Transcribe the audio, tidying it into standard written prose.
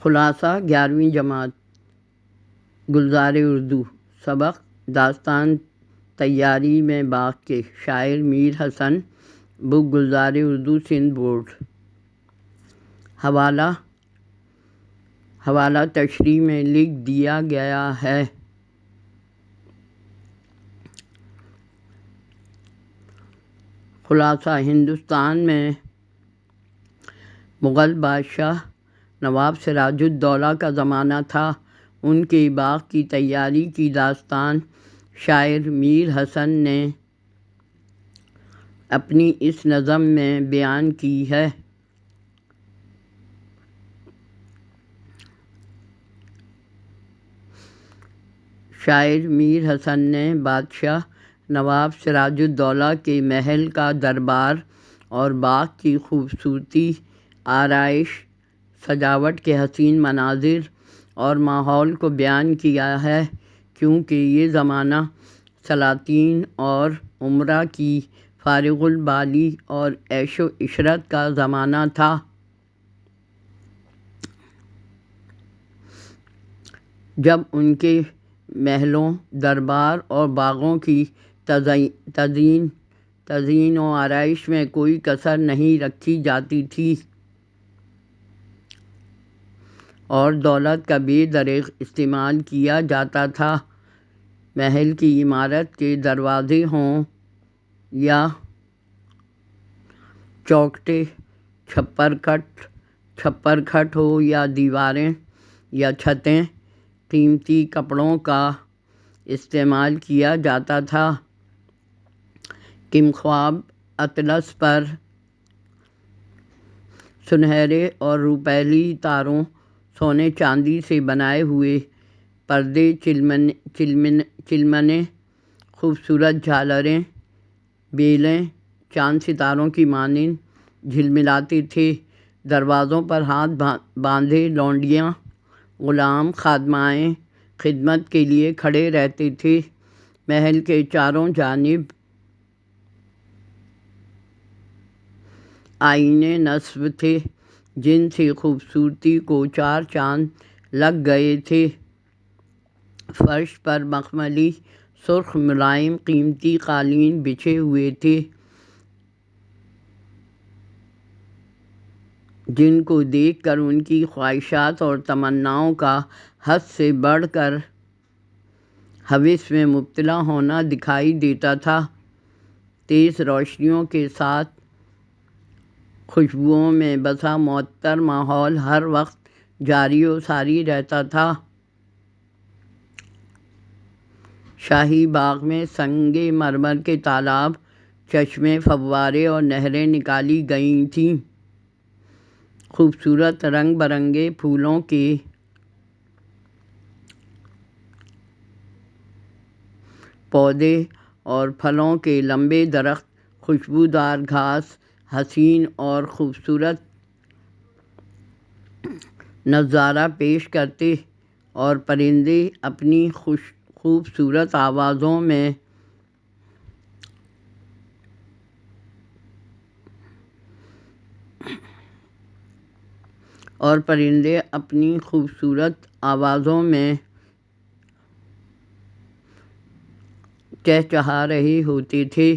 خلاصہ 11ویں جماعت گلزار اردو سبق داستان تیاری میں باغ کے شاعر میر حسن بک گلزار اردو سندھ بورڈ حوالہ تشریح میں لکھ دیا گیا ہے۔ خلاصہ ہندوستان میں مغل بادشاہ نواب سراج الدولہ کا زمانہ تھا۔ ان کے باغ کی تیاری کی داستان شاعر میر حسن نے اپنی اس نظم میں بیان کی ہے۔ شاعر میر حسن نے بادشاہ نواب سراج الدولہ کے محل کا دربار اور باغ کی خوبصورتی، آرائش، سجاوٹ کے حسین مناظر اور ماحول کو بیان کیا ہے، کیونکہ یہ زمانہ سلاطین اور امراء کی فارغ البالی اور عیش و عشرت کا زمانہ تھا۔ جب ان کے محلوں، دربار اور باغوں کی تزئین و آرائش میں کوئی کسر نہیں رکھی جاتی تھی اور دولت کا بے دریغ استعمال کیا جاتا تھا۔ محل کی عمارت کے دروازے ہوں یا چوکھٹے، چھپر کھٹ ہو یا دیواریں یا چھتیں، قیمتی کپڑوں کا استعمال کیا جاتا تھا۔ کمخواب اطلس پر سنہرے اور روپیلی تاروں، سونے چاندی سے بنائے ہوئے پردے، چلمنے، خوبصورت جھالریں، بیلیں چاند ستاروں کی مانند جھلملاتے تھے۔ دروازوں پر ہاتھ باندھے لونڈیاں، غلام، خادمائیں خدمت کے لیے کھڑے رہتے تھے۔ محل کے چاروں جانب آئینے نصب تھے جن سے خوبصورتی کو چار چاند لگ گئے تھے۔ فرش پر مخملی سرخ ملائم قیمتی قالین بچھے ہوئے تھے، جن کو دیکھ کر ان کی خواہشات اور تمناؤں کا حد سے بڑھ کر ہوس میں مبتلا ہونا دکھائی دیتا تھا۔ تیز روشنیوں کے ساتھ خوشبوؤں میں بسا معطر ماحول ہر وقت جاری و ساری رہتا تھا۔ شاہی باغ میں سنگ مرمر کے تالاب، چشمے، فوارے اور نہریں نکالی گئی تھیں۔ خوبصورت رنگ برنگے پھولوں کے پودے اور پھلوں کے لمبے درخت، خوشبودار گھاس، حسین اور خوبصورت نظارہ پیش کرتے اور پرندے اپنی خوبصورت آوازوں میں چہچہا رہے ہوتے تھے۔